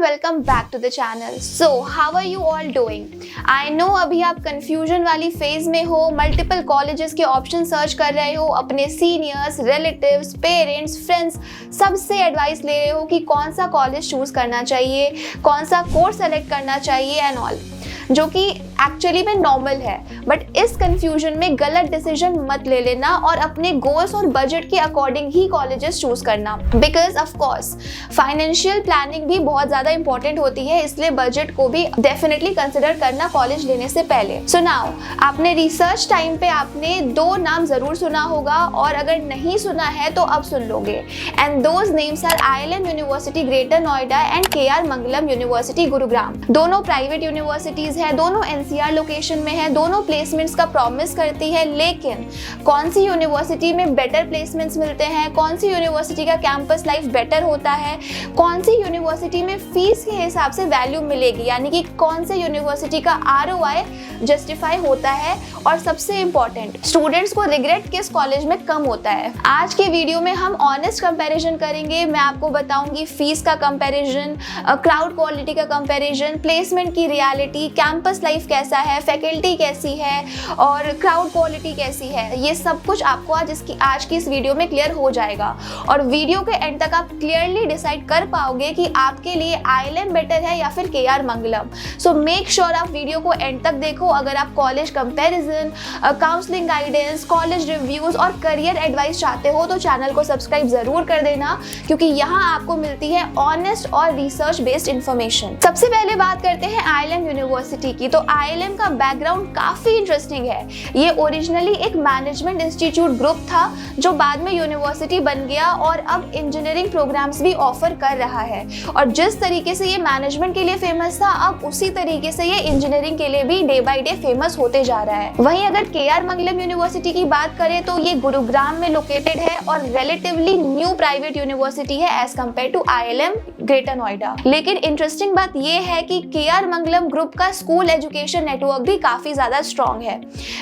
and welcome back to the channel. So how are you all doing? I know अभी आप confusion वाली phase में हो, multiple colleges के option search कर रहे हो, अपने seniors, relatives, parents, friends सबसे advice ले रहे हो कि कौन सा college choose करना चाहिए, कौन सा course select करना चाहिए and all, जो कि एक्चुअली में नॉर्मल है। बट इस कंफ्यूजन में गलत डिसीजन मत ले लेना और अपने गोल्स और बजट के अकॉर्डिंग ही कॉलेजेस चूज करना, because of course financial planning भी बहुत ज्यादा इंपॉर्टेंट होती है, इसलिए बजट को भी डेफिनेटली कंसिडर करना कॉलेज लेने से पहले। सो नाउ आपने रिसर्च टाइम पे आपने दो नाम जरूर सुना होगा और अगर नहीं सुना है तो अब सुन लोगे, and those names are IIM university greater Noida and KR Mangalam university Gurugram. दोनों प्राइवेट यूनिवर्सिटीज है, दोनों NCR लोकेशन में है, दोनों प्लेसमेंट्स का प्रॉमिस करती है, लेकिन कौन सी यूनिवर्सिटी में बेटर प्लेसमेंट्स मिलते हैं, कौन सी यूनिवर्सिटी का कैंपस लाइफ बेटर होता है, कौन सी यूनिवर्सिटी में फीस के हिसाब से वैल्यू मिलेगी, यानी कि कौन से यूनिवर्सिटी का ROI जस्टिफाई होता है, और सबसे इंपॉर्टेंट स्टूडेंट्स को रिग्रेट किस कॉलेज में कम होता है। आज के वीडियो में हम ऑनेस्ट कंपैरिजन करेंगे। मैं आपको बताऊंगी फीस का कंपैरिजन, क्राउड क्वालिटी का कंपैरिजन, प्लेसमेंट की रियलिटी, कैंपस लाइफ कैसा है, फैकल्टी कैसी है और क्राउड क्वालिटी कैसी है। ये सब कुछ आपको आज की इस वीडियो में क्लियर हो जाएगा और वीडियो के एंड तक आप क्लियरली डिसाइड कर पाओगे कि आपके लिए IIM बेटर है या फिर KR मंगलम। सो मेक श्योर आप वीडियो को एंड तक देखो। अगर आप college comparison, counselling guidance, college reviews और करियर एडवाइस चाहते हो तो चैनल को सब्सक्राइब जरूर कर देना, क्योंकि यहाँ आपको मिलती है ऑनेस्ट और रिसर्च बेस्ड इंफॉर्मेशन। सबसे पहले बात करते हैं IIM यूनिवर्सिटी की। तो IIM का बैकग्राउंड काफी इंटरेस्टिंग है। ये ओरिजिनली एक मैनेजमेंट इंस्टीट्यूट ग्रुप था जो बाद में यूनिवर्सिटी बन गया और अब इंजीनियरिंग प्रोग्राम्स भी ऑफर कर रहा है, और जिस तरीके से ये मैनेजमेंट के लिए फेमस था, अब उसी तरीके से ये इंजीनियरिंग के लिए भी डे बाय डे फेमस होते जा रहा है। वहीं अगर KR मंगलम यूनिवर्सिटी की बात करें तो ये गुरुग्राम में लोकेटेड है और रिलेटिवली न्यू प्राइवेट यूनिवर्सिटी है as compare to IIM greater Noida. लेकिन इंटरेस्टिंग बात ये है कि KR मंगलम ग्रुप का स्कूल एजुकेशन नेटवर्क भी काफी ज्यादा स्ट्रॉन्ग है।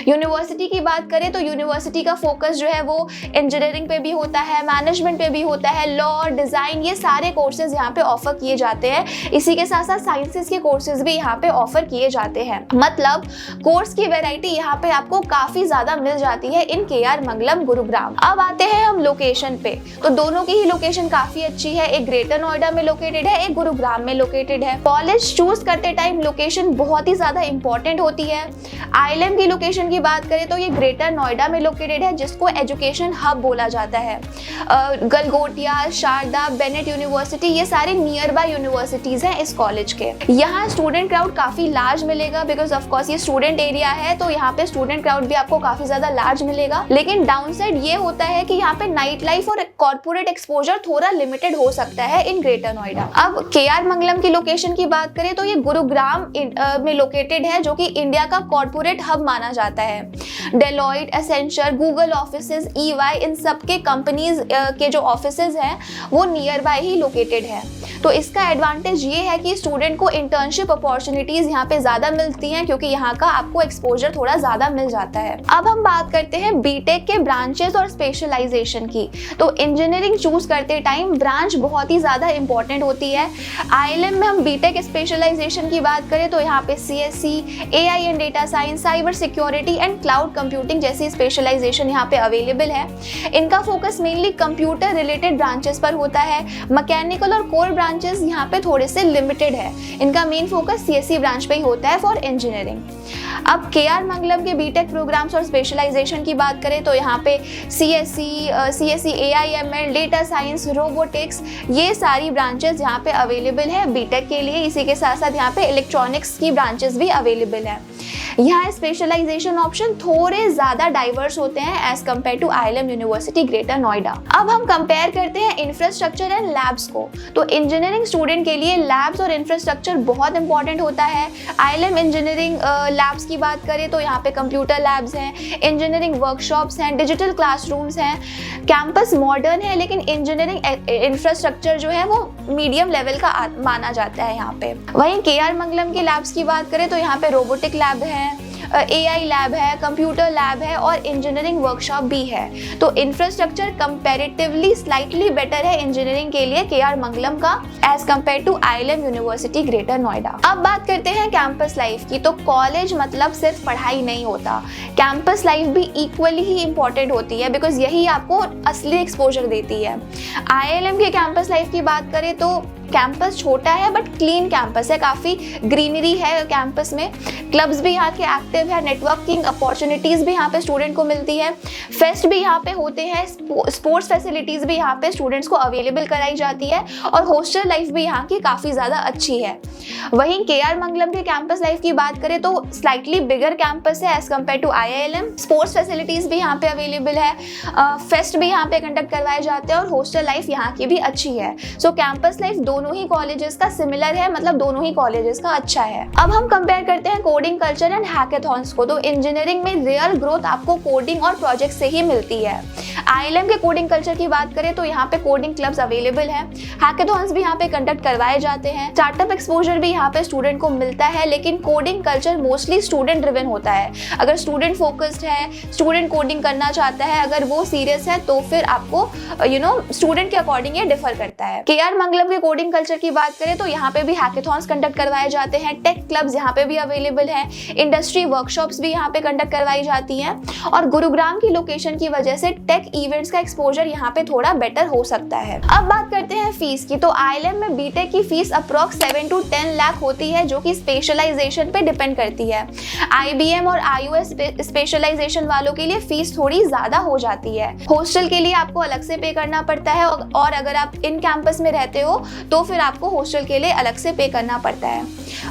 यूनिवर्सिटी की बात करें तो यूनिवर्सिटी का फोकस जो है वो इंजीनियरिंग पे भी होता है, मैनेजमेंट पे भी होता है, लॉ, डिजाइन, ये सारे कोर्सेज यहाँ पे ऑफर किए जाते हैं। इसी के साथ साथ साइंसेस के कोर्सेज भी यहाँ पे ऑफर किए जाते हैं। मतलब कोर्स की वैरायटी यहाँ पे आपको काफी ज्यादा मिल जाती है इन KR मंगलम गुरुग्राम। अब आते हैं हम लोकेशन पे। तो दोनों की ही लोकेशन काफी अच्छी है, एक ग्रेटर नोएडा में लोकेटेड है, एक गुरुग्राम में लोकेटेड है। कॉलेज चूज करते टाइम लोकेशन बहुत ही ज्यादा इंपॉर्टेंट होती है। IIM की लोकेशन की बात करें तो ये ग्रेटर नोएडा में लोकेटेड है, जिसको एजुकेशन हब बोला जाता है। गलगोटिया, शारदा, बेनेट यूनिवर्सिटी, ये सारे नियर बाय यूनिवर्सिटीज हैं इस कॉलेज के। यहाँ स्टूडेंट क्राउड काफी लार्ज मिलेगा, बिकॉज ऑफ कोर्स ये स्टूडेंट एरिया है, तो यहाँ पे स्टूडेंट क्राउड भी आपको काफी ज्यादा लार्ज मिलेगा। लेकिन डाउन साइड ये होता है कि यहाँ पे नाइट लाइफ और कॉर्पोरेट एक्सपोजर थोड़ा लिमिटेड हो सकता है इन ग्रेटर नोएडा। अब KR मंगलम की लोकेशन की बात करें तो ये गुरुग्राम में लोकेटेड है, जो कि इंडिया का कॉर्पोरेट हब माना जाता है। Deloitte, Accenture, Google offices, EY, इन सब के कंपनीज के जो ऑफिसेज हैं वो नियर बाय ही लोकेटेड है। तो इसका एडवांटेज ये है कि स्टूडेंट को इंटर्नशिप अपॉर्चुनिटीज यहाँ पे ज्यादा मिलती हैं, क्योंकि यहाँ का आपको एक्सपोजर थोड़ा ज्यादा मिल जाता है। अब हम बात करते हैं बीटेक के ब्रांचेस और स्पेशलाइजेशन की। तो इंजीनियरिंग चूज करते टाइम ब्रांच बहुत ही ज्यादा इंपॉर्टेंट होती है। IIM में हम बीटेक स्पेशलाइजेशन की बात करें तो यहाँ पे CSE, AI and data science, cyber security and cloud computing जैसी स्पेशलाइजेशन यहाँ पे अवेलेबल है। इनका focus mainly computer related branches पर होता है। मैकेनिकल और कोर ब्रांचेस यहाँ पे थोड़े से लिमिटेड है। इनका मेन फोकस CSE ब्रांच पे ही होता है फॉर इंजीनियरिंग। अब KR मंगलम के बीटेक प्रोग्राम्स और स्पेशलाइजेशन की बात करें तो यहाँ पे CSE, AI/ML, data science, robotics, ये सारी ब्रांचेस यहाँ पे अवेलेबल है बीटेक के लिए। इसी के साथ साथ यहाँ पे इलेक्ट्रॉनिक्स की ब्रांचेस भी अवेलेबल है। यहाँ स्पेशलाइजेशन ऑप्शन थोड़े ज्यादा डाइवर्स होते हैं as compare to IIM university greater Noida. अब हम कंपेयर करते हैं इंफ्रास्ट्रक्चर एंड लैब्स को। तो इंजीनियरिंग स्टूडेंट के लिए लैब्स और इंफ्रास्ट्रक्चर बहुत इंपॉर्टेंट होता है। IIM इंजीनियरिंग लैब्स की बात करें तो यहाँ पे कंप्यूटर लैब्स हैं, इंजीनियरिंग वर्कशॉप्स हैं, डिजिटल क्लासरूम्स हैं। कैंपस मॉडर्न है, लेकिन इंजीनियरिंग इंफ्रास्ट्रक्चर जो है वो मीडियम लेवल का माना जाता है यहाँ पे। वहीं KR मंगलम की लैब्स की बात करें तो यहाँ पे रोबोटिक लैब है, AI लैब है, कंप्यूटर लैब है और इंजीनियरिंग वर्कशॉप भी है। तो इंफ्रास्ट्रक्चर कंपैरेटिवली स्लाइटली बेटर है इंजीनियरिंग के लिए KR मंगलम का as compare to ILM university greater Noida. अब बात करते हैं कैंपस लाइफ की। तो कॉलेज मतलब सिर्फ पढ़ाई नहीं होता, कैंपस लाइफ भी इक्वली ही इंपॉर्टेंट होती है, बिकॉज यही आपको असली एक्सपोजर देती है। ILM के कैंपस लाइफ की बात करें तो कैंपस छोटा है बट क्लीन कैंपस है, काफ़ी ग्रीनरी है कैंपस में, क्लब्स भी यहाँ के एक्टिव है, नेटवर्किंग अपॉर्चुनिटीज़ भी यहाँ पे स्टूडेंट को मिलती है, फेस्ट भी यहाँ पे होते हैं, स्पोर्ट्स फैसिलिटीज़ भी यहाँ पे स्टूडेंट्स को अवेलेबल कराई जाती है और हॉस्टल लाइफ भी यहाँ की काफ़ी ज़्यादा अच्छी है। वहीं KR मंगलम के कैंपस लाइफ की बात करें तो स्लाइटली बिगर कैंपस है as compare to IILM, sports facilities भी यहाँ पे अवेलेबल है, फेस्ट भी यहाँ पे कंडक्ट करवाए जाते हैं और हॉस्टल लाइफ यहाँ की भी अच्छी है। सो कैंपस लाइफ दोनों ही कॉलेजेस का सिमिलर है, मतलब दोनों ही कॉलेजेस का अच्छा है। अब हम कंपेयर करते हैं कोडिंग कल्चर एंड हैकेथॉन्स को। तो इंजीनियरिंग में रियल ग्रोथ आपको कोडिंग और प्रोजेक्ट से ही मिलती है। ILM के कोडिंग कल्चर की बात करें तो यहाँ पे कोडिंग क्लब्स अवेलेबल हैं, हैकेथॉन्स भी यहाँ पे कंडक्ट करवाए जाते हैं, स्टार्टअप एक्सपोजर भी यहाँ पे स्टूडेंट को मिलता है, लेकिन coding culture mostly student driven होता है। अगर स्टूडेंट फोकस्ड है, स्टूडेंट कोडिंग करना चाहता है, अगर वो सीरियस है तो फिर आपको स्टूडेंट के अकॉर्डिंग ये डिफर करता है। KR मंगलम के कोडिंग कल्चर की बात करें तो यहाँ पे भी हैकेथॉन्स कंडक्ट करवाए जाते हैं, टेक क्लब्स यहाँ पे भी अवेलेबल हैं, इंडस्ट्री वर्कशॉप्स भी यहाँ पे कंडक्ट करवाई जाती हैं और गुरुग्राम की लोकेशन की वजह से टेक इवेंट्स का एक्सपोजर यहाँ पे थोड़ा बेटर हो सकता है। अब बात करते हैं फीस की। तो ILM में बीटेक की फीस अप्रॉक्स 7 to 10 लाख होती है, जो कि स्पेशलाइजेशन पे डिपेंड करती है। IBM और IOS स्पेशलाइजेशन वालों के लिए फीस थोड़ी ज्यादा हो जाती है। हॉस्टल के लिए आपको अलग से पे करना पड़ता है और अगर आप इन कैंपस में रहते हो तो फिर आपको हॉस्टल के लिए अलग से पे करना पड़ता है।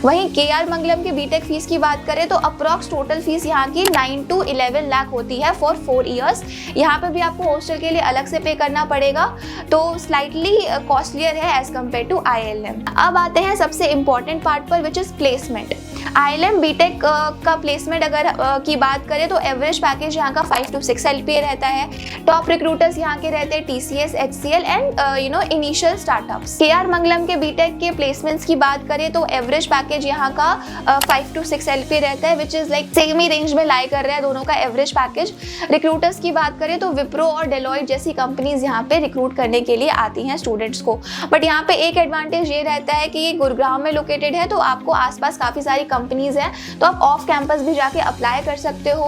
वहीं KR मंगलम की बीटेक फीस की बात करें तो अप्रॉक्स टोटल फीस यहाँ की 9 to 11 लाख होती है फॉर 4 इयर्स। यहाँ पे भी आपको हॉस्टल के लिए अलग से पे करना पड़ेगा, तो स्लाइटली कॉस्टलियर है एज कम्पेयर टू ILM। अब आते हैं सबसे इंपॉर्टेंट पार्ट पर, which is placement. ILM B Tech का प्लेसमेंट अगर की बात करें तो एवरेज पैकेज यहाँ का 5 to 6 LPA रहता है। टॉप रिक्रूटर्स यहाँ के रहते हैं TCS, HCL and initial startups. KR मंगलम के बीटेक के प्लेसमेंट्स की बात करें तो एवरेज पैकेज यहाँ का 5 to 6 LPA रहता है, which is like same he range में लाई कर रहा है दोनों का एवरेज पैकेज। रिक्रूटर्स की बात करें तो विप्रो और डेलॉयट जैसी कंपनीज यहाँ पे रिक्रूट करने के लिए आती हैं स्टूडेंट्स को। बट यहाँ पे एक एडवांटेज ये रहता है कि ये गुरुग्राम में लोकेटेड है, तो आपको आसपास काफ़ी सारी कंपनीज हैं, तो आप ऑफ कैंपस भी जाके अप्लाई कर सकते हो,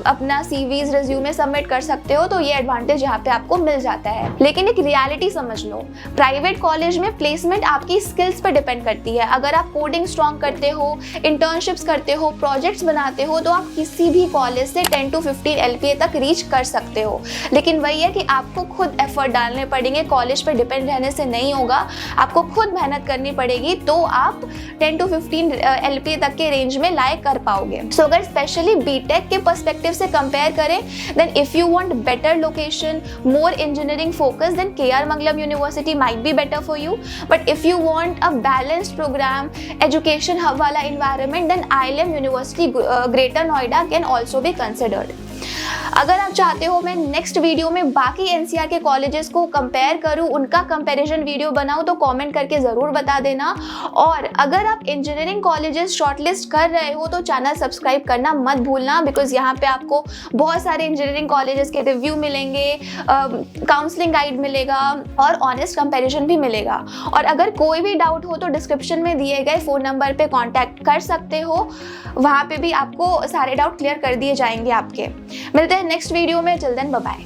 अपना CVs रिज्यूमे सबमिट कर सकते हो, तो ये एडवांटेज यहाँ पे आपको मिल जाता है। लेकिन एक रियलिटी समझ लो, प्राइवेट कॉलेज में प्लेसमेंट आपकी स्किल्स पर डिपेंड करती है। अगर आप कोडिंग स्ट्रॉन्ग करते हो, इंटर्नशिप्स करते हो, प्रोजेक्ट्स बनाते हो, तो आप किसी भी कॉलेज से 10 to 15 LPA तक रीच कर सकते हो। लेकिन वही है कि आपको खुद एफर्ट डालने पड़ेंगे, कॉलेज पर डिपेंड रहने से नहीं होगा, आपको खुद मेहनत करनी पड़ेगी, तो आप 10 to 15 LPA तक के रेंज में लाइक कर पाओगे। सो अगर स्पेशली बीटेक के पर्सपेक्टिव से कंपेयर करें, then if you want better location, more engineering focus, then KR Mangalam university might be better for you. But if you want a balanced program, education hub वाला environment, then ILM university greater Noida can also be considered. अगर आप चाहते हो मैं next video में बाकी NCR के colleges को कंपेयर करूं, उनका कंपैरिजन वीडियो बनाऊं, तो कमेंट करके ज़रूर बता देना। और अगर आप इंजीनियरिंग कॉलेजेस शॉर्टलिस्ट कर रहे हो तो चैनल सब्सक्राइब करना मत भूलना, बिकॉज यहाँ पे आपको बहुत सारे इंजीनियरिंग कॉलेजेस के रिव्यू मिलेंगे, काउंसलिंग गाइड मिलेगा और ऑनेस्ट कंपैरिजन भी मिलेगा। और अगर कोई भी डाउट हो तो डिस्क्रिप्शन में दिए गए फ़ोन नंबर पर कॉन्टैक्ट कर सकते हो, वहाँ पर भी आपको सारे डाउट क्लियर कर दिए जाएंगे आपके। मिलते हैं नेक्स्ट वीडियो में, टिल देन बाय बाय।